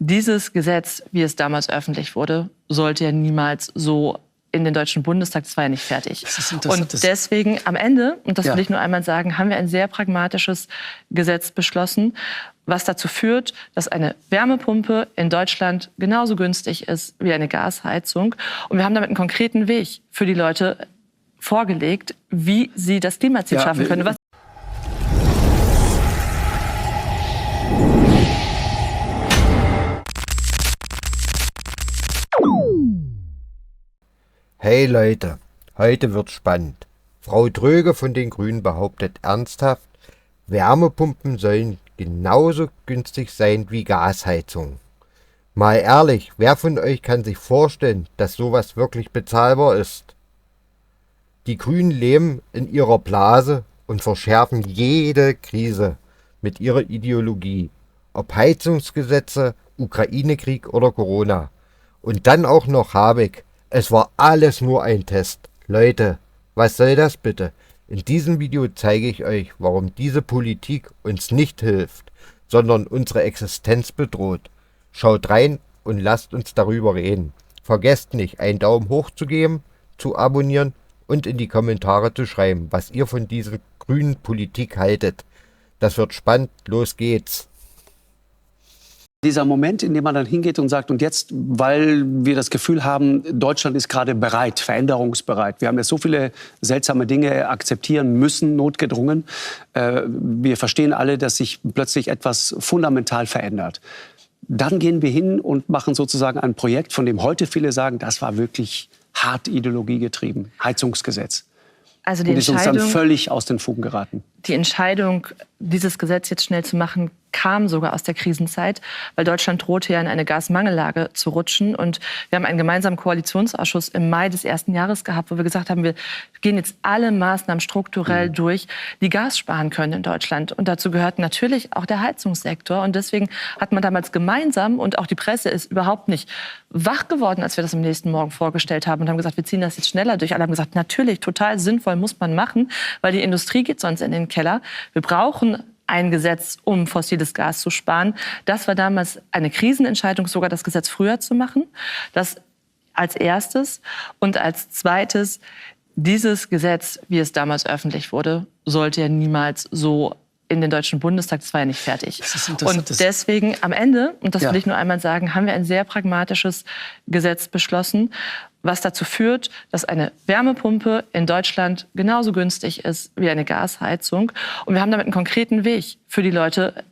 Dieses Gesetz, wie es damals öffentlich wurde, sollte ja niemals so in den Deutschen Bundestag, das war ja nicht fertig. Das ist interessant. Und deswegen am Ende, und das will ich nur einmal sagen, haben wir ein sehr pragmatisches Gesetz beschlossen, was dazu führt, dass eine Wärmepumpe in Deutschland genauso günstig ist wie eine Gasheizung. Und wir haben damit einen konkreten Weg für die Leute vorgelegt, wie sie das Klimaziel schaffen können. Hey Leute, heute wird's spannend. Frau Dröge von den Grünen behauptet ernsthaft, Wärmepumpen sollen genauso günstig sein wie Gasheizung. Mal ehrlich, wer von euch kann sich vorstellen, dass sowas wirklich bezahlbar ist? Die Grünen leben in ihrer Blase und verschärfen jede Krise mit ihrer Ideologie. Ob Heizungsgesetze, Ukraine-Krieg oder Corona. Und dann auch noch Habeck. Es war alles nur ein Test. Leute, was soll das bitte? In diesem Video zeige ich euch, warum diese Politik uns nicht hilft, sondern unsere Existenz bedroht. Schaut rein und lasst uns darüber reden. Vergesst nicht, einen Daumen hoch zu geben, zu abonnieren und in die Kommentare zu schreiben, was ihr von dieser grünen Politik haltet. Das wird spannend, los geht's. Dieser Moment, in dem man dann hingeht und sagt, und jetzt, weil wir das Gefühl haben, Deutschland ist gerade bereit, veränderungsbereit. Wir haben jetzt so viele seltsame Dinge akzeptieren müssen, notgedrungen. Wir verstehen alle, dass sich plötzlich etwas fundamental verändert. Dann gehen wir hin und machen sozusagen ein Projekt, von dem heute viele sagen, das war wirklich hart ideologiegetrieben. Heizungsgesetz. Also die und ist uns dann völlig aus den Fugen geraten. Die Entscheidung, dieses Gesetz jetzt schnell zu machen, kam sogar aus der Krisenzeit, weil Deutschland drohte ja in eine Gasmangellage zu rutschen. Und wir haben einen gemeinsamen Koalitionsausschuss im Mai des ersten Jahres gehabt, wo wir gesagt haben, wir gehen jetzt alle Maßnahmen strukturell durch, die Gas sparen können in Deutschland. Und dazu gehört natürlich auch der Heizungssektor. Und deswegen hat man damals gemeinsam, und auch die Presse ist überhaupt nicht wach geworden, als wir das am nächsten Morgen vorgestellt haben und haben gesagt, wir ziehen das jetzt schneller durch. Alle haben gesagt, natürlich, total sinnvoll, muss man machen, weil die Industrie geht sonst in den Keller. Wir brauchen ein Gesetz, um fossiles Gas zu sparen. Das war damals eine Krisenentscheidung, sogar das Gesetz früher zu machen. Das als erstes. Und als zweites, dieses Gesetz, wie es damals öffentlich wurde, sollte ja niemals so in den Deutschen Bundestag, das war ja nicht fertig. Das ist interessant. Und deswegen am Ende, und das will ich nur einmal sagen, haben wir ein sehr pragmatisches Gesetz beschlossen, was dazu führt, dass eine Wärmepumpe in Deutschland genauso günstig ist wie eine Gasheizung. Und wir haben damit einen konkreten Weg für die Leute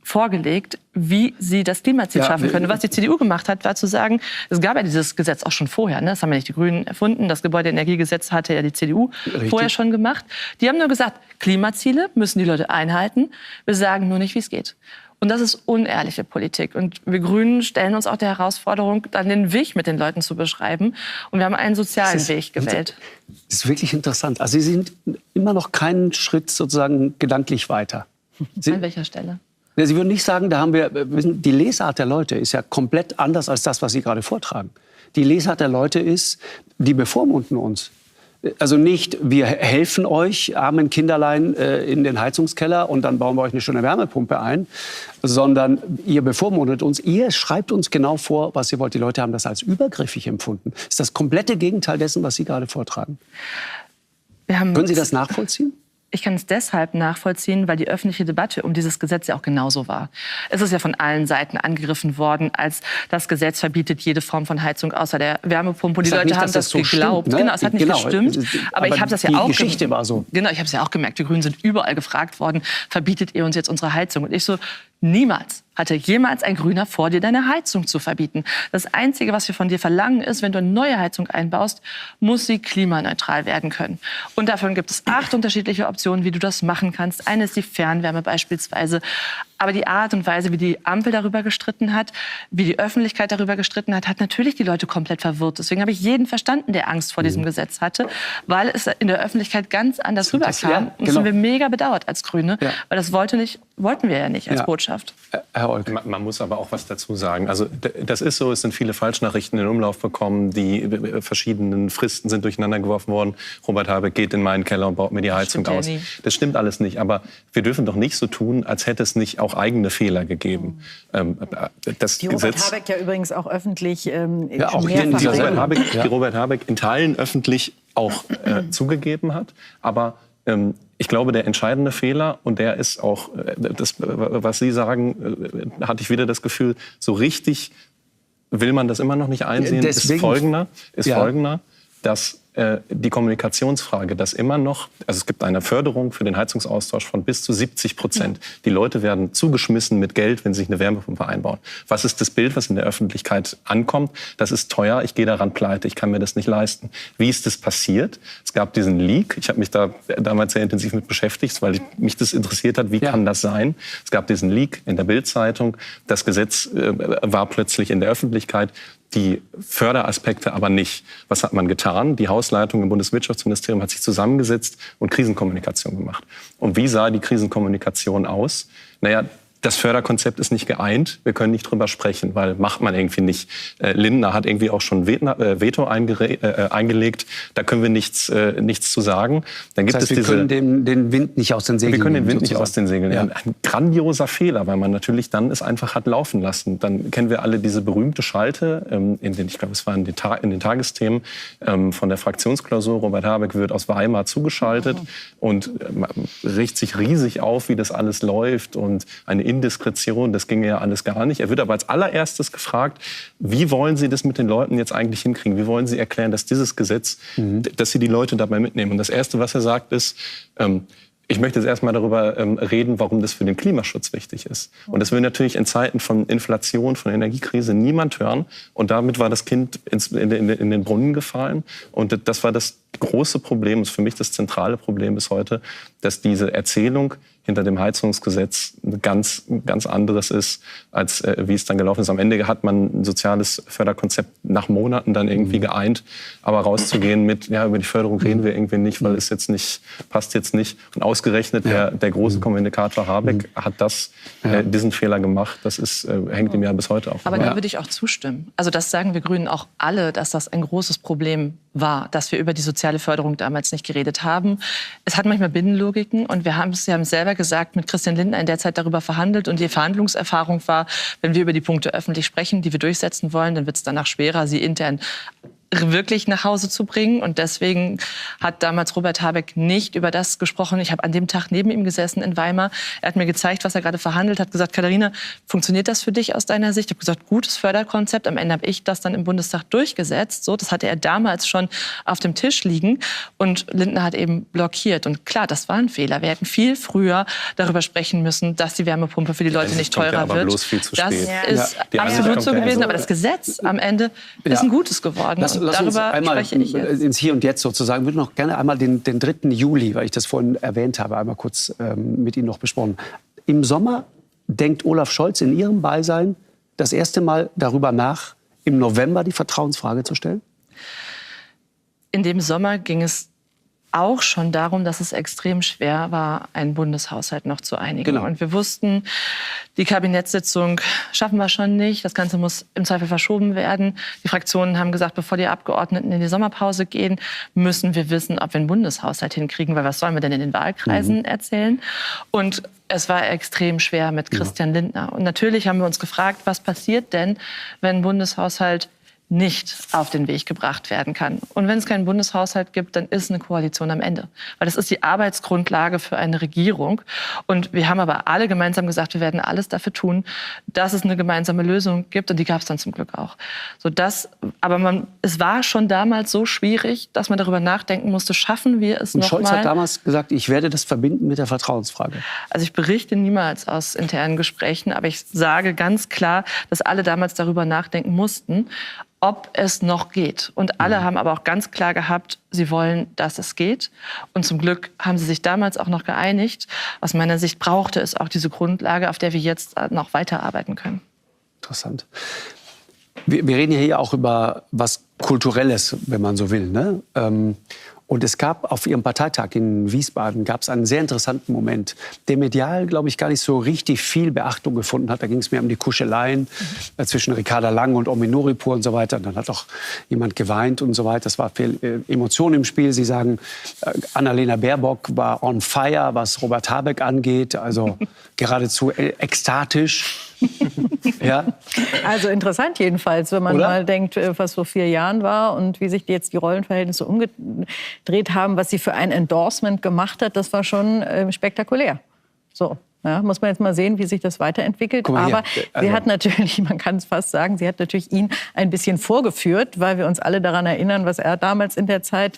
vorgelegt, wie sie das Klimaziel schaffen können. Was die CDU gemacht hat, war zu sagen, es gab ja dieses Gesetz auch schon vorher. Ne? Das haben ja nicht die Grünen erfunden. Das Gebäudeenergiegesetz hatte ja die CDU vorher schon gemacht. Die haben nur gesagt, Klimaziele müssen die Leute einhalten. Wir sagen nur nicht, wie es geht. Und das ist unehrliche Politik. Und wir Grünen stellen uns auch der Herausforderung, dann den Weg mit den Leuten zu beschreiben. Und wir haben einen sozialen Weg gewählt. Das ist wirklich interessant. Also Sie sind immer noch keinen Schritt sozusagen gedanklich weiter. An welcher Stelle? Sie würden nicht sagen, die Lesart der Leute ist ja komplett anders als das, was Sie gerade vortragen. Die Lesart der Leute ist, die bevormunden uns. Also nicht, wir helfen euch, armen Kinderlein, in den Heizungskeller und dann bauen wir euch eine schöne Wärmepumpe ein, sondern ihr bevormundet uns. Ihr schreibt uns genau vor, was ihr wollt. Die Leute haben das als übergriffig empfunden. Das ist das komplette Gegenteil dessen, was Sie gerade vortragen. Können Sie das nachvollziehen? Ich kann es deshalb nachvollziehen, weil die öffentliche Debatte um dieses Gesetz ja auch genauso war. Es ist ja von allen Seiten angegriffen worden, als das Gesetz verbietet jede Form von Heizung außer der Wärmepumpe. Und die Leute haben das geglaubt. Stimmt, ne? Genau, es hat nicht gestimmt. Aber ich habe das ja auch. Die Geschichte war so. Genau, ich habe es ja auch gemerkt. Die Grünen sind überall gefragt worden, verbietet ihr uns jetzt unsere Heizung? Und ich so, niemals hatte jemals ein Grüner vor, dir deine Heizung zu verbieten. Das Einzige, was wir von dir verlangen, ist, wenn du eine neue Heizung einbaust, muss sie klimaneutral werden können. Und davon gibt es 8 unterschiedliche Optionen, wie du das machen kannst. Eine ist die Fernwärme beispielsweise. Aber die Art und Weise, wie die Ampel darüber gestritten hat, wie die Öffentlichkeit darüber gestritten hat, hat natürlich die Leute komplett verwirrt. Deswegen habe ich jeden verstanden, der Angst vor diesem Gesetz hatte, weil es in der Öffentlichkeit ganz anders rüberkam. Und das haben wir mega bedauert als Grüne, weil das wollten wir ja nicht als Botschaft. Herr Olke. Man muss aber auch was dazu sagen. Also das ist so, es sind viele Falschnachrichten in Umlauf bekommen, die verschiedenen Fristen sind durcheinander geworfen worden. Robert Habeck geht in meinen Keller und baut mir die Heizung aus. Das stimmt alles nicht. Aber wir dürfen doch nicht so tun, als hätte es nicht auch auch eigene Fehler gegeben. Das Die Robert Habeck ja übrigens auch öffentlich auch hier in mehrfach dieser die Robert Habeck in Teilen öffentlich auch zugegeben hat. Aber ich glaube, der entscheidende Fehler, und der ist auch, das, was Sie sagen, hatte ich wieder das Gefühl, so richtig will man das immer noch nicht einsehen, Deswegen, ist folgender, dass die Kommunikationsfrage, dass immer noch, also es gibt eine Förderung für den Heizungsaustausch von bis zu 70%. Die Leute werden zugeschmissen mit Geld, wenn sie sich eine Wärmepumpe einbauen. Was ist das Bild, was in der Öffentlichkeit ankommt? Das ist teuer, ich gehe daran pleite, ich kann mir das nicht leisten. Wie ist das passiert? Es gab diesen Leak, ich habe mich da damals sehr intensiv mit beschäftigt, weil mich das interessiert hat, wie kann das sein? Es gab diesen Leak in der Bild-Zeitung, das Gesetz war plötzlich in der Öffentlichkeit, die Förderaspekte aber nicht. Was hat man getan? Die Hausleitung im Bundeswirtschaftsministerium hat sich zusammengesetzt und Krisenkommunikation gemacht. Und wie sah die Krisenkommunikation aus? Naja, das Förderkonzept ist nicht geeint. Wir können nicht drüber sprechen, weil macht man irgendwie nicht. Lindner hat irgendwie auch schon Veto eingelegt. Da können wir nichts zu sagen. Dann gibt das heißt, wir können den Wind nicht aus den Segeln nehmen. Wir können den Wind nicht aus den Segeln nehmen. Ein grandioser Fehler, weil man natürlich dann es einfach hat laufen lassen. Dann kennen wir alle diese berühmte Schalte, ich glaube, es war in den Tagesthemen von der Fraktionsklausur. Robert Habeck wird aus Weimar zugeschaltet und regt sich riesig auf, wie das alles läuft und eine Indiskretion, das ginge ja alles gar nicht. Er wird aber als allererstes gefragt, wie wollen Sie das mit den Leuten jetzt eigentlich hinkriegen? Wie wollen Sie erklären, dass dieses Gesetz, dass Sie die Leute dabei mitnehmen? Und das Erste, was er sagt, ist, ich möchte jetzt erstmal darüber reden, warum das für den Klimaschutz wichtig ist. Und das will natürlich in Zeiten von Inflation, von Energiekrise niemand hören. Und damit war das Kind in den Brunnen gefallen. Und das war das große Problem, ist für mich das zentrale Problem bis heute, dass diese Erzählung hinter dem Heizungsgesetz ein ganz anderes ist, als wie es dann gelaufen ist. Am Ende hat man ein soziales Förderkonzept nach Monaten dann irgendwie geeint. Aber rauszugehen mit, ja, über die Förderung reden wir irgendwie nicht, weil es jetzt nicht, passt jetzt nicht. Und ausgerechnet der große Kommunikator Habeck hat diesen Fehler gemacht. Das hängt ihm ja bis heute auf. Aber da würde ich auch zustimmen. Also das sagen wir Grünen auch alle, dass das ein großes Problem war, dass wir über die soziale Förderung damals nicht geredet haben. Es hat manchmal Binnenlogiken und Sie haben es selber gesagt, mit Christian Lindner in der Zeit darüber verhandelt und die Verhandlungserfahrung war, wenn wir über die Punkte öffentlich sprechen, die wir durchsetzen wollen, dann wird es danach schwerer, sie intern wirklich nach Hause zu bringen. Und deswegen hat damals Robert Habeck nicht über das gesprochen. Ich habe an dem Tag neben ihm gesessen in Weimar. Er hat mir gezeigt, was er gerade verhandelt hat, gesagt, Katharina, funktioniert das für dich aus deiner Sicht? Ich habe gesagt, gutes Förderkonzept. Am Ende habe ich das dann im Bundestag durchgesetzt. So, das hatte er damals schon auf dem Tisch liegen. Und Lindner hat eben blockiert. Und klar, das war ein Fehler. Wir hätten viel früher darüber sprechen müssen, dass die Wärmepumpe für die Leute nicht teurer wird. Bloß viel zu das spät. ist absolut so gewesen. Aber das Gesetz am Ende ist ein gutes geworden. Lass uns einmal ins Hier und Jetzt sozusagen. Ich würde noch gerne einmal den 3. Juli, weil ich das vorhin erwähnt habe, einmal kurz mit Ihnen noch besprochen. Im Sommer denkt Olaf Scholz in Ihrem Beisein das erste Mal darüber nach, im November die Vertrauensfrage zu stellen? In dem Sommer ging es auch schon darum, dass es extrem schwer war, einen Bundeshaushalt noch zu einigen. Genau. Und wir wussten, die Kabinettssitzung schaffen wir schon nicht. Das Ganze muss im Zweifel verschoben werden. Die Fraktionen haben gesagt, bevor die Abgeordneten in die Sommerpause gehen, müssen wir wissen, ob wir einen Bundeshaushalt hinkriegen. Weil was sollen wir denn in den Wahlkreisen erzählen? Und es war extrem schwer mit Christian Lindner. Und natürlich haben wir uns gefragt, was passiert denn, wenn ein Bundeshaushalt nicht auf den Weg gebracht werden kann. Und wenn es keinen Bundeshaushalt gibt, dann ist eine Koalition am Ende. Weil das ist die Arbeitsgrundlage für eine Regierung. Und wir haben aber alle gemeinsam gesagt, wir werden alles dafür tun, dass es eine gemeinsame Lösung gibt. Und die gab es dann zum Glück auch. Aber es war schon damals so schwierig, dass man darüber nachdenken musste, schaffen wir es noch mal? Und Scholz hat damals gesagt, ich werde das verbinden mit der Vertrauensfrage. Also ich berichte niemals aus internen Gesprächen, aber ich sage ganz klar, dass alle damals darüber nachdenken mussten, ob es noch geht. Und alle haben aber auch ganz klar gehabt, sie wollen, dass es geht. Und zum Glück haben sie sich damals auch noch geeinigt. Aus meiner Sicht brauchte es auch diese Grundlage, auf der wir jetzt noch weiterarbeiten können. Interessant. Wir reden hier auch über was Kulturelles, wenn man so will, ne? Und es gab auf ihrem Parteitag in Wiesbaden gab es einen sehr interessanten Moment, der medial, glaube ich, gar nicht so richtig viel Beachtung gefunden hat. Da ging es mehr um die Kuscheleien zwischen Ricarda Lang und Omi Nuripur und so weiter. Und dann hat auch jemand geweint und so weiter. Es war viel Emotion im Spiel. Sie sagen, Annalena Baerbock war on fire, was Robert Habeck angeht. Also geradezu ekstatisch. Ja. Also interessant jedenfalls, wenn man mal denkt, was vor 4 Jahren war und wie sich jetzt die Rollenverhältnisse umgedreht haben, was sie für ein Endorsement gemacht hat, das war schon spektakulär. So. Ja, muss man jetzt mal sehen, wie sich das weiterentwickelt. Aber sie hat natürlich, man kann es fast sagen, sie hat natürlich ihn ein bisschen vorgeführt, weil wir uns alle daran erinnern, was er damals in der Zeit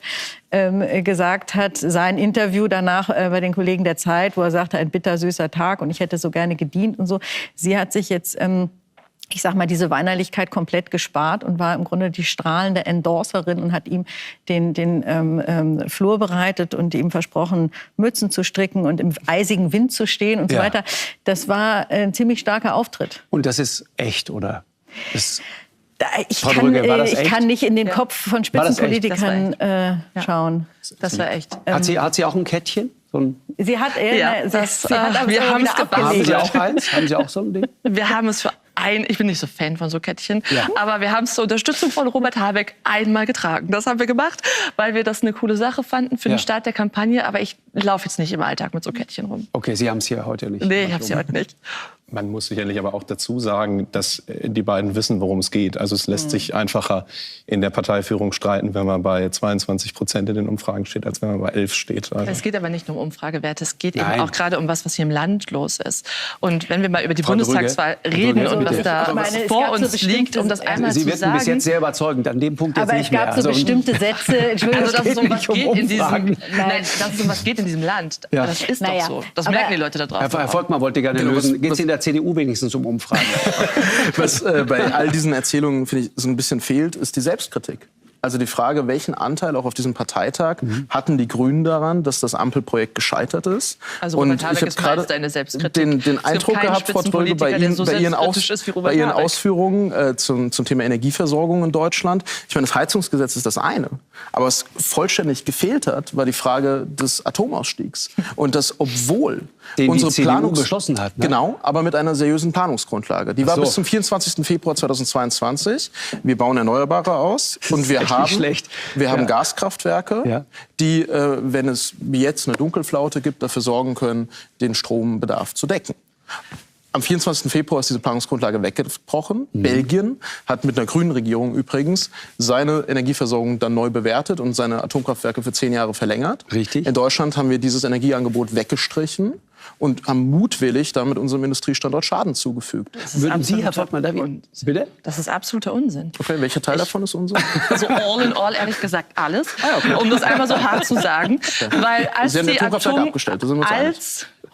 gesagt hat. Sein Interview danach bei den Kollegen der Zeit, wo er sagte, ein bittersüßer Tag und ich hätte so gerne gedient und so. Sie hat sich jetzt ich sag mal, diese Weinerlichkeit komplett gespart und war im Grunde die strahlende Endorserin und hat ihm den Flur bereitet und ihm versprochen, Mützen zu stricken und im eisigen Wind zu stehen und so weiter. Das war ein ziemlich starker Auftritt. Und das ist echt, oder? Ich kann nicht in den Kopf von Spitzenpolitikern schauen. Das war echt. Hat sie auch ein Kettchen? Sie hat, wir haben es abgelegt. Haben Sie auch eins? Haben Sie auch so ein Ding? Wir haben es für ich bin nicht so Fan von so Kettchen, aber wir haben es zur Unterstützung von Robert Habeck einmal getragen. Das haben wir gemacht, weil wir das eine coole Sache fanden für den Start der Kampagne. Aber ich laufe jetzt nicht im Alltag mit so Kettchen rum. Okay, Sie haben es hier heute nicht. Nee, ich habe es hier heute nicht. Man muss sicherlich aber auch dazu sagen, dass die beiden wissen, worum es geht. Also es lässt sich einfacher in der Parteiführung streiten, wenn man bei 22% in den Umfragen steht, als wenn man bei 11 steht. Also. Es geht aber nicht nur um Umfragewerte, es geht eben auch gerade um was hier im Land los ist. Und wenn wir mal über die Bundestagswahl reden und was da vor uns liegt, um das einmal zu sagen. Sie wirken bis jetzt sehr überzeugend, an dem Punkt jetzt nicht mehr. Aber es gab so bestimmte Sätze, Entschuldigung, dass es um was geht in diesem Land. Ja. Das ist doch so. Das merken die Leute da draußen. Herr Volkmann wollte gerne lösen. Geht es in der CDU wenigstens um Umfragen? Was bei all diesen Erzählungen, finde ich, so ein bisschen fehlt, ist die Selbstkritik. Also die Frage, welchen Anteil auch auf diesem Parteitag hatten die Grünen daran, dass das Ampelprojekt gescheitert ist? Also Robert Habeck ist Meister in der Selbstkritik. Den Eindruck gehabt, Frau Tröge, bei Ihren Ausführungen zum Thema Energieversorgung in Deutschland. Ich meine, das Heizungsgesetz ist das eine. Aber was vollständig gefehlt hat, war die Frage des Atomausstiegs. Und das, obwohl unsere CDU beschlossen hat. Ne? Genau, aber mit einer seriösen Planungsgrundlage. Die war bis zum 24. Februar 2022. Wir bauen Erneuerbare aus und wir haben Gaskraftwerke, die, wenn es wie jetzt eine Dunkelflaute gibt, dafür sorgen können, den Strombedarf zu decken. Am 24. Februar ist diese Planungsgrundlage weggebrochen. Belgien hat mit einer grünen Regierung übrigens seine Energieversorgung dann neu bewertet und seine Atomkraftwerke für 10 Jahre verlängert. Richtig. In Deutschland haben wir dieses Energieangebot weggestrichen und haben mutwillig damit unserem Industriestandort Schaden zugefügt. Würden Sie, Herr Volkmann, bitte? Das ist absoluter Unsinn. Okay, welcher Teil davon ist Unsinn? Also all in all, ehrlich gesagt, alles. Um das einmal so hart zu sagen. Weil als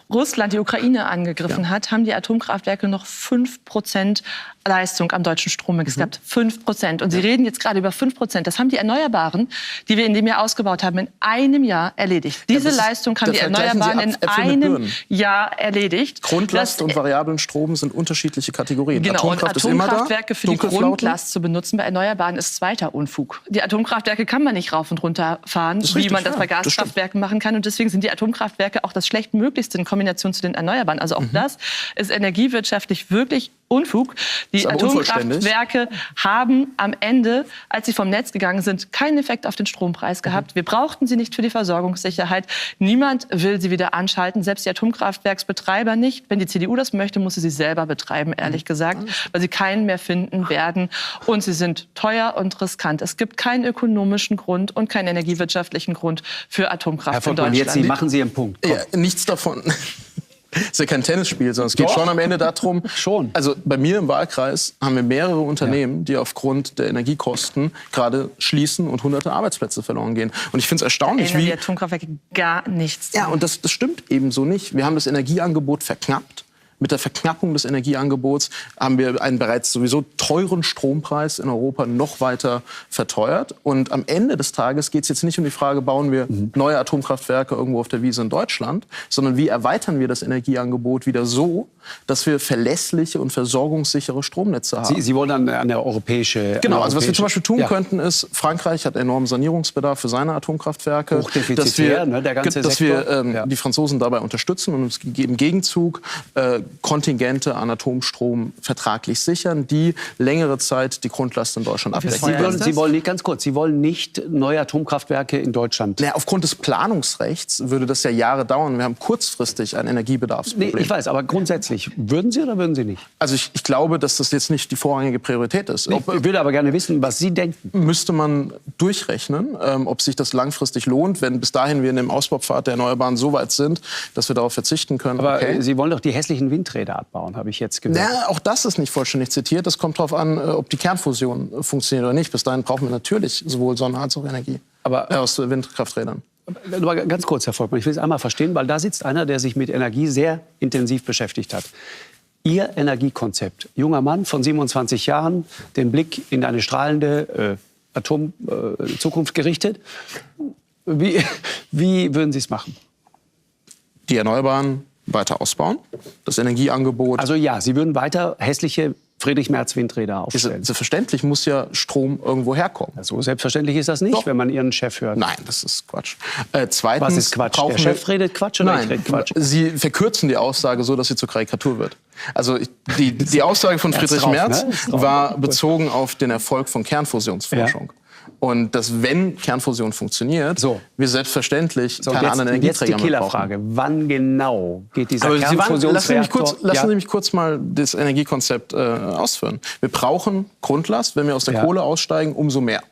Russland die Ukraine angegriffen hat, haben die Atomkraftwerke noch 5% Leistung am deutschen Strommix gehabt. 5%. Und Sie reden jetzt gerade über 5%. Das haben die Erneuerbaren, die wir in dem Jahr ausgebaut haben, in einem Jahr erledigt. Diese Leistung haben die Erneuerbaren in einem Jahr erledigt. Grundlast und variablen Strom sind unterschiedliche Kategorien. Genau, Atomkraft und Atomkraftwerke für die Grundlast zu benutzen bei Erneuerbaren ist zweiter Unfug. Die Atomkraftwerke kann man nicht rauf und runter fahren, wie man das bei Gaskraftwerken machen kann. Und deswegen sind die Atomkraftwerke auch das schlechtmöglichste in Kombination zu den Erneuerbaren. Also auch das ist energiewirtschaftlich wirklich Unfug. Die Atomkraftwerke haben am Ende, als sie vom Netz gegangen sind, keinen Effekt auf den Strompreis gehabt. Wir brauchten sie nicht für die Versorgungssicherheit. Niemand will sie wieder anschalten, selbst die Atomkraftwerksbetreiber nicht. Wenn die CDU das möchte, muss sie sie selber betreiben, ehrlich gesagt, weil sie keinen mehr finden werden. Und sie sind teuer und riskant. Es gibt keinen ökonomischen Grund und keinen energiewirtschaftlichen Grund für Atomkraft in Deutschland. Jetzt machen Sie Ihren Punkt. Ja, nichts davon. Das ist ja kein Tennisspiel, sondern es geht schon am Ende darum. Also bei mir im Wahlkreis haben wir mehrere Unternehmen, die aufgrund der Energiekosten gerade schließen und hunderte Arbeitsplätze verloren gehen. Und ich finde es erstaunlich, wie die Atomkraftwerke gar nichts. Ja, und das stimmt eben so nicht. Wir haben das Energieangebot verknappt. Mit der Verknappung des Energieangebots haben wir einen bereits sowieso teuren Strompreis in Europa noch weiter verteuert. Und am Ende des Tages geht es jetzt nicht um die Frage, bauen wir neue Atomkraftwerke irgendwo auf der Wiese in Deutschland, sondern wie erweitern wir das Energieangebot wieder so, dass wir verlässliche und versorgungssichere Stromnetze haben. Sie wollen dann eine europäische... Genau, also was wir zum Beispiel tun könnten, ist, Frankreich hat enormen Sanierungsbedarf für seine Atomkraftwerke. Hochdefizitär, der ganze dass Sektor. wir die Franzosen dabei unterstützen und uns im Gegenzug Kontingente an Atomstrom vertraglich sichern, die längere Zeit die Grundlast in Deutschland abdecken. Sie wollen nicht, ganz kurz, Sie wollen nicht neue Atomkraftwerke in Deutschland? Naja, aufgrund des Planungsrechts würde das ja Jahre dauern. Wir haben kurzfristig ein Energiebedarfsproblem. Nee, ich weiß, aber grundsätzlich, würden Sie oder würden Sie nicht? Also ich glaube, dass das jetzt nicht die vorrangige Priorität ist. Ich würde aber gerne wissen, was Sie denken. Müsste man durchrechnen, ob sich das langfristig lohnt, wenn bis dahin wir in dem Ausbaupfad der Erneuerbaren so weit sind, dass wir darauf verzichten können. Aber Sie wollen doch die hässlichen Windräder abbauen, habe ich jetzt gehört. Ja, auch das ist nicht vollständig zitiert. Das kommt darauf an, ob die Kernfusion funktioniert oder nicht. Bis dahin brauchen wir natürlich sowohl Sonne- als auch Energie aus Windkrafträdern. Nur ganz kurz, Herr Volkmann, ich will es einmal verstehen, weil da sitzt einer, der sich mit Energie sehr intensiv beschäftigt hat. Ihr Energiekonzept, junger Mann von 27 Jahren, den Blick in eine strahlende Atomzukunft gerichtet. Wie würden Sie es machen? Die Erneuerbaren weiter ausbauen, das Energieangebot... Also ja, Sie würden weiter hässliche Friedrich-Merz-Windräder aufstellen. Selbstverständlich muss ja Strom irgendwo herkommen. So selbstverständlich ist das nicht, Doch. wenn man Ihren Chef hört. Nein, das ist Quatsch. Zweitens, Was ist Quatsch? Der Chef redet Quatsch oder Nein, ich rede Quatsch? Sie verkürzen die Aussage so, dass sie zur Karikatur wird. Also die Aussage von Friedrich drauf, Merz ne? war bezogen auf den Erfolg von Kernfusionsforschung. Und dass, wenn Kernfusion funktioniert, wir selbstverständlich keine anderen Energieträger mehr brauchen. Jetzt die Killerfrage. Wann genau geht dieser Kernfusionsreaktor? Lassen Sie mich kurz mal das Energiekonzept ausführen. Wir brauchen Grundlast. Wenn wir aus der Kohle aussteigen, umso mehr.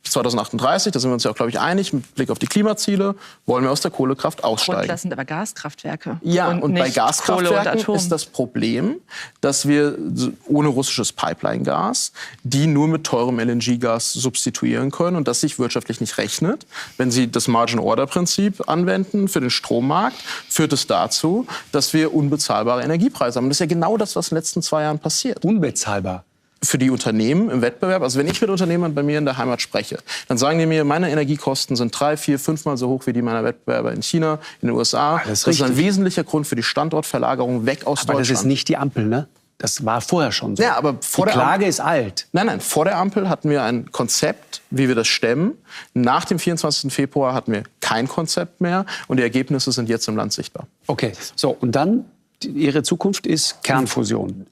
2038, da sind wir uns ja auch, glaube ich, einig, mit Blick auf die Klimaziele, wollen wir aus der Kohlekraft aussteigen. Grundlast sind aber Gaskraftwerke. Ja, und bei nicht Gaskraftwerken ist das Problem, dass wir ohne russisches Pipeline-Gas die nur mit teurem LNG-Gas substituieren können und das sich wirtschaftlich nicht rechnet. Wenn Sie das Margin-Order-Prinzip anwenden für den Strommarkt, führt es dazu, dass wir unbezahlbare Energiepreise haben. Und das ist ja genau das, was in den letzten 2 Jahren passiert. Unbezahlbar? Für die Unternehmen im Wettbewerb. Also wenn ich mit Unternehmern bei mir in der Heimat spreche, dann sagen die mir, meine Energiekosten sind 3, 4, 5 Mal so hoch wie die meiner Wettbewerber in China, in den USA. Das ist ein wesentlicher Grund für die Standortverlagerung weg aus Deutschland. Aber das ist nicht die Ampel, ne? Das war vorher schon so. Ja, aber vor die der Klage ist alt. Nein, vor der Ampel hatten wir ein Konzept, wie wir das stemmen. Nach dem 24. Februar hatten wir kein Konzept mehr und die Ergebnisse sind jetzt im Land sichtbar. Okay, so und dann? Ihre Zukunft ist Kernfusion.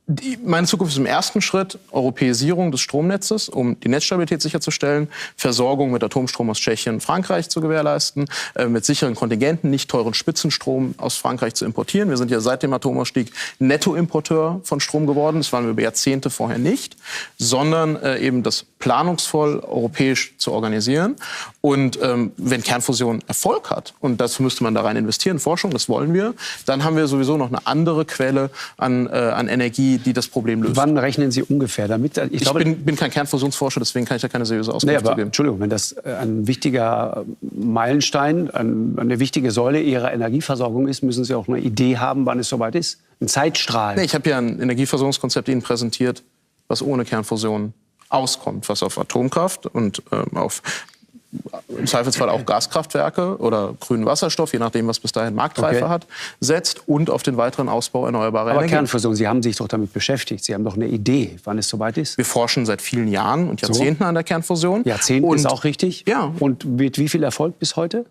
Meine Zukunft ist im ersten Schritt Europäisierung des Stromnetzes, um die Netzstabilität sicherzustellen, Versorgung mit Atomstrom aus Tschechien und Frankreich zu gewährleisten, mit sicheren Kontingenten, nicht teuren Spitzenstrom aus Frankreich zu importieren. Wir sind ja seit dem Atomausstieg Nettoimporteur von Strom geworden. Das waren wir über Jahrzehnte vorher nicht, sondern eben das planungsvoll europäisch zu organisieren. Und wenn Kernfusion Erfolg hat, und dazu müsste man da rein investieren, Forschung, das wollen wir, dann haben wir sowieso noch eine andere Quelle an Energie, die das Problem löst. Wann rechnen Sie ungefähr damit? Ich bin kein Kernfusionsforscher, deswegen kann ich da keine seriöse Auskunft geben. Entschuldigung, wenn das ein wichtiger Meilenstein, eine wichtige Säule Ihrer Energieversorgung ist, müssen Sie auch eine Idee haben, wann es soweit ist. Ein Zeitstrahl. Ich habe ja ein Energieversorgungskonzept Ihnen präsentiert, was ohne Kernfusion auskommt, was auf Atomkraft und auf im Zweifelsfall auch Gaskraftwerke oder grünen Wasserstoff, je nachdem, was bis dahin Marktreife hat, setzt und auf den weiteren Ausbau erneuerbarer Energie. Aber Kernfusion, Sie haben sich doch damit beschäftigt. Sie haben doch eine Idee, wann es soweit ist. Wir forschen seit vielen Jahren und Jahrzehnten an der Kernfusion. Jahrzehnten ist auch richtig. Ja. Und mit wie viel Erfolg bis heute?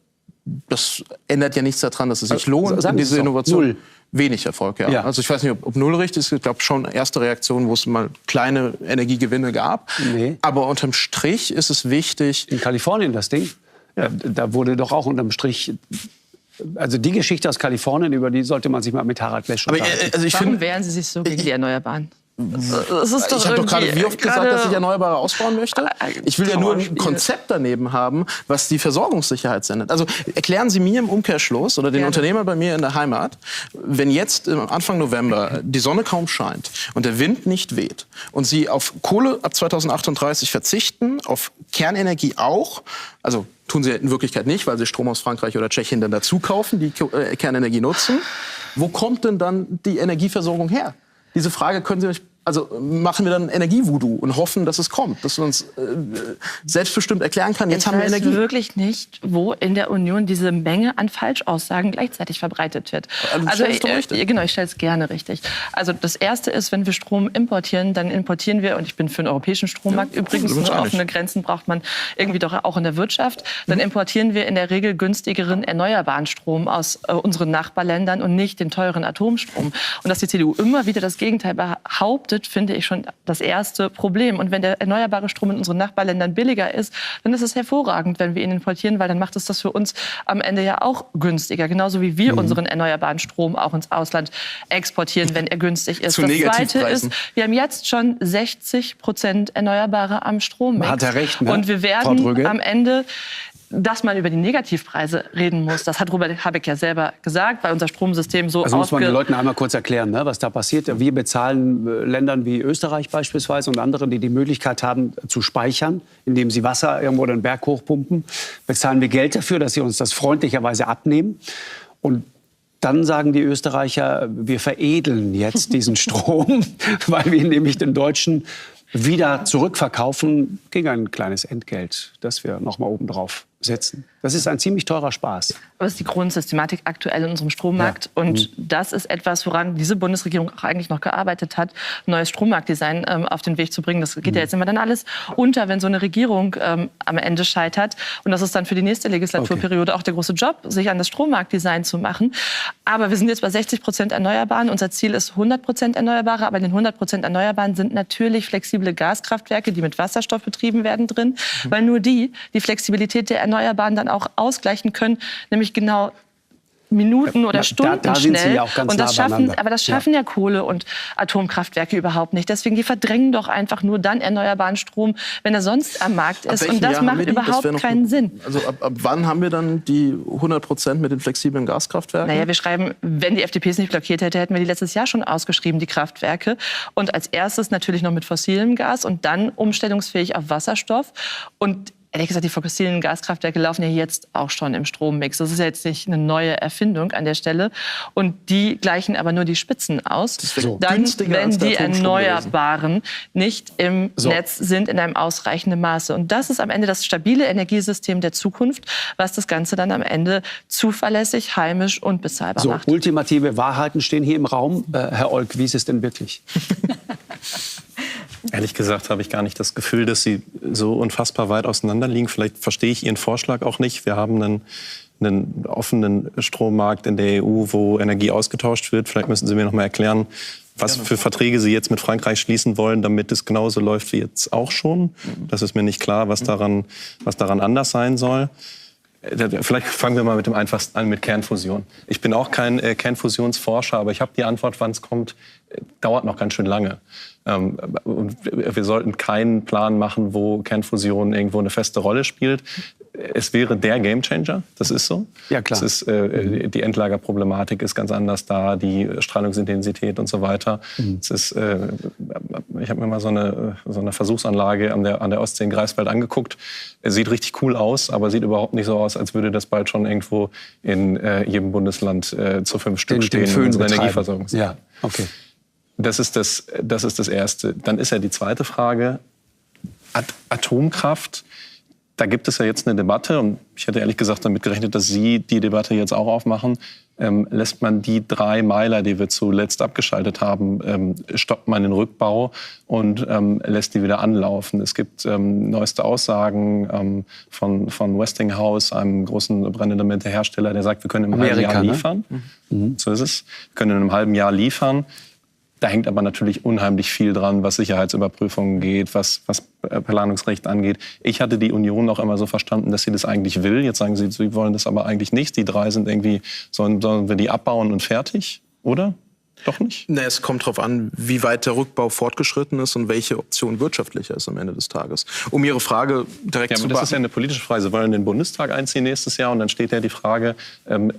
Das ändert ja nichts daran, dass es sich lohnt, diese Innovation. Null. Wenig Erfolg, ja. Also ich weiß nicht, ob null richtig ist. Ich glaube schon erste Reaktionen, wo es mal kleine Energiegewinne gab. Nee. Aber unterm Strich ist es wichtig. In Kalifornien das Ding. Ja. Da wurde doch auch unterm Strich. Also die Geschichte aus Kalifornien, über die sollte man sich mal mit Harald Lesch unterhalten. Warum wehren Sie sich so gegen die Erneuerbaren? Ich habe doch gerade wie oft gesagt, dass ich Erneuerbare ausbauen möchte. Ich will ja nur ein Konzept daneben haben, was die Versorgungssicherheit sendet. Also erklären Sie mir im Umkehrschluss oder den Unternehmer bei mir in der Heimat, wenn jetzt Anfang November die Sonne kaum scheint und der Wind nicht weht und Sie auf Kohle ab 2038 verzichten, auf Kernenergie auch, also tun Sie in Wirklichkeit nicht, weil Sie Strom aus Frankreich oder Tschechien dann dazu kaufen, die Kernenergie nutzen. Wo kommt denn dann die Energieversorgung her? Diese Frage können Sie euch Also machen wir dann Energie-Voodoo und hoffen, dass es kommt, dass man uns selbstbestimmt erklären kann, jetzt haben wir Energie. Ich weiß wirklich nicht, wo in der Union diese Menge an Falschaussagen gleichzeitig verbreitet wird. Also genau, ich stelle es gerne richtig. Also das Erste ist, wenn wir Strom importieren, dann importieren wir, und ich bin für einen europäischen Strommarkt übrigens, offene Grenzen braucht man irgendwie doch auch in der Wirtschaft, dann importieren wir in der Regel günstigeren erneuerbaren Strom aus unseren Nachbarländern und nicht den teuren Atomstrom. Und dass die CDU immer wieder das Gegenteil behauptet, finde ich schon das erste Problem. Und wenn der erneuerbare Strom in unseren Nachbarländern billiger ist, dann ist es hervorragend, wenn wir ihn importieren, weil dann macht es das für uns am Ende ja auch günstiger. Genauso wie wir unseren erneuerbaren Strom auch ins Ausland exportieren, wenn er günstig ist. Das Zweite ist, wir haben jetzt schon 60% Erneuerbare am Strommix. Hat er recht, ne? Und wir werden am Ende, dass man über die Negativpreise reden muss, das hat Robert Habeck ja selber gesagt, weil unser Stromsystem so muss man den Leuten einmal kurz erklären, ne, was da passiert. Wir bezahlen Ländern wie Österreich beispielsweise und anderen, die die Möglichkeit haben zu speichern, indem sie Wasser irgendwo den Berg hochpumpen, bezahlen wir Geld dafür, dass sie uns das freundlicherweise abnehmen. Und dann sagen die Österreicher, wir veredeln jetzt diesen Strom, weil wir nämlich den Deutschen wieder zurückverkaufen gegen ein kleines Entgelt, das wir noch mal oben drauf setzen. Das ist ein ziemlich teurer Spaß. Das ist die Grundsystematik aktuell in unserem Strommarkt. Ja. Und das ist etwas, woran diese Bundesregierung auch eigentlich noch gearbeitet hat, ein neues Strommarktdesign auf den Weg zu bringen. Das geht ja jetzt immer dann alles unter, wenn so eine Regierung am Ende scheitert. Und das ist dann für die nächste Legislaturperiode auch der große Job, sich an das Strommarktdesign zu machen. Aber wir sind jetzt bei 60% Erneuerbaren. Unser Ziel ist 100% Erneuerbare. Aber in den 100% Erneuerbaren sind natürlich flexible Gaskraftwerke, die mit Wasserstoff betrieben werden, drin. Weil nur die Flexibilität der Erneuerbaren dann auch ausgleichen können, nämlich genau Minuten oder Stunden da sind schnell. Sie ja auch ganz und das nah schaffen, aber das schaffen ja Kohle- und Atomkraftwerke überhaupt nicht. Deswegen, die verdrängen doch einfach nur dann erneuerbaren Strom, wenn er sonst am Markt ist. Und das macht überhaupt keinen Sinn. Also ab wann haben wir dann die 100% mit den flexiblen Gaskraftwerken? Naja, wir schreiben, wenn die FDP es nicht blockiert hätte, hätten wir die letztes Jahr schon ausgeschrieben, die Kraftwerke. Und als erstes natürlich noch mit fossilem Gas und dann umstellungsfähig auf Wasserstoff. Und ehrlich gesagt, die fossilen Gaskraftwerke laufen ja jetzt auch schon im Strommix. Das ist ja jetzt nicht eine neue Erfindung an der Stelle. Und die gleichen aber nur die Spitzen aus. Dann, wenn die Erneuerbaren nicht im Netz sind in einem ausreichenden Maße. Und das ist am Ende das stabile Energiesystem der Zukunft, was das Ganze dann am Ende zuverlässig, heimisch und bezahlbar macht. Ultimative Wahrheiten stehen hier im Raum. Herr Olk, wie ist es denn wirklich? Ehrlich gesagt habe ich gar nicht das Gefühl, dass sie so unfassbar weit auseinander liegen. Vielleicht verstehe ich Ihren Vorschlag auch nicht. Wir haben einen offenen Strommarkt in der EU, wo Energie ausgetauscht wird. Vielleicht müssen Sie mir noch mal erklären, was für Verträge Sie jetzt mit Frankreich schließen wollen, damit es genauso läuft wie jetzt auch schon. Das ist mir nicht klar, was daran anders sein soll. Vielleicht fangen wir mal mit dem Einfachsten an, mit Kernfusion. Ich bin auch kein Kernfusionsforscher, aber ich habe die Antwort, wann es kommt, dauert noch ganz schön lange. Und wir sollten keinen Plan machen, wo Kernfusion irgendwo eine feste Rolle spielt. Es wäre der Gamechanger, das ist so. Ja, klar. Das ist, die Endlagerproblematik ist ganz anders da, die Strahlungsintensität und so weiter. Es ist, ich habe mir mal so eine Versuchsanlage an der Ostsee in Greifswald angeguckt. Sieht richtig cool aus, aber sieht überhaupt nicht so aus, als würde das bald schon irgendwo in jedem Bundesland zu 5 Stück stehen in unserer Energieversorgung. Ja, okay. Das ist das Erste. Dann ist ja die zweite Frage, Atomkraft. Da gibt es ja jetzt eine Debatte, und ich hätte ehrlich gesagt damit gerechnet, dass Sie die Debatte jetzt auch aufmachen. Lässt man die 3 Meiler, die wir zuletzt abgeschaltet haben, stoppt man den Rückbau und lässt die wieder anlaufen. Es gibt neueste Aussagen von Westinghouse, einem großen Brennelementehersteller, der sagt, wir können im halben Jahr liefern. Ne? So ist es. Wir können in einem halben Jahr liefern. Da hängt aber natürlich unheimlich viel dran, was Sicherheitsüberprüfungen geht, was Planungsrecht angeht. Ich hatte die Union auch immer so verstanden, dass sie das eigentlich will. Jetzt sagen sie, sie wollen das aber eigentlich nicht. Die 3 sind irgendwie, sollen wir die abbauen und fertig, oder? Doch nicht? Nee, es kommt darauf an, wie weit der Rückbau fortgeschritten ist und welche Option wirtschaftlicher ist am Ende des Tages. Um Ihre Frage direkt zu beantworten. Das ist ja eine politische Frage. Sie wollen in den Bundestag einziehen nächstes Jahr und dann steht ja die Frage,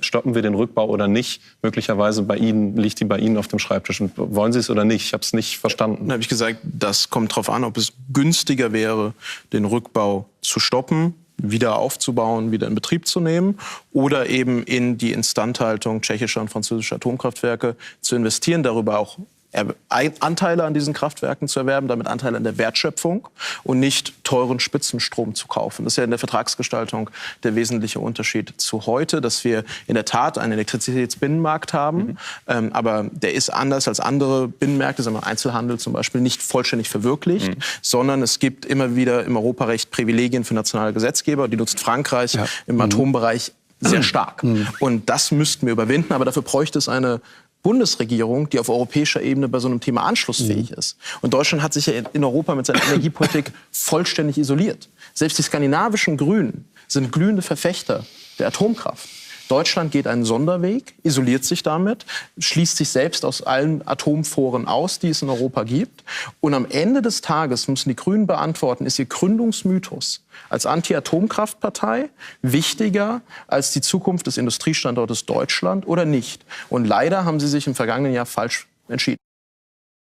stoppen wir den Rückbau oder nicht? Möglicherweise liegt die bei Ihnen auf dem Schreibtisch. Und wollen Sie es oder nicht? Ich habe es nicht verstanden. Dann habe ich gesagt, das kommt darauf an, ob es günstiger wäre, den Rückbau zu stoppen, wieder aufzubauen, wieder in Betrieb zu nehmen oder eben in die Instandhaltung tschechischer und französischer Atomkraftwerke zu investieren, darüber auch Anteile an diesen Kraftwerken zu erwerben, damit Anteile an der Wertschöpfung und nicht teuren Spitzenstrom zu kaufen. Das ist ja in der Vertragsgestaltung der wesentliche Unterschied zu heute, dass wir in der Tat einen Elektrizitätsbinnenmarkt haben, aber der ist anders als andere Binnenmärkte, sagen wir Einzelhandel zum Beispiel, nicht vollständig verwirklicht, sondern es gibt immer wieder im Europarecht Privilegien für nationale Gesetzgeber, die nutzt Frankreich im Atombereich sehr stark. Und das müssten wir überwinden, aber dafür bräuchte es eine Bundesregierung, die auf europäischer Ebene bei so einem Thema anschlussfähig ist. Und Deutschland hat sich ja in Europa mit seiner Energiepolitik vollständig isoliert. Selbst die skandinavischen Grünen sind glühende Verfechter der Atomkraft. Deutschland geht einen Sonderweg, isoliert sich damit, schließt sich selbst aus allen Atomforen aus, die es in Europa gibt. Und am Ende des Tages müssen die Grünen beantworten, ist ihr Gründungsmythos als Anti-Atomkraftpartei wichtiger als die Zukunft des Industriestandortes Deutschland oder nicht? Und leider haben sie sich im vergangenen Jahr falsch entschieden.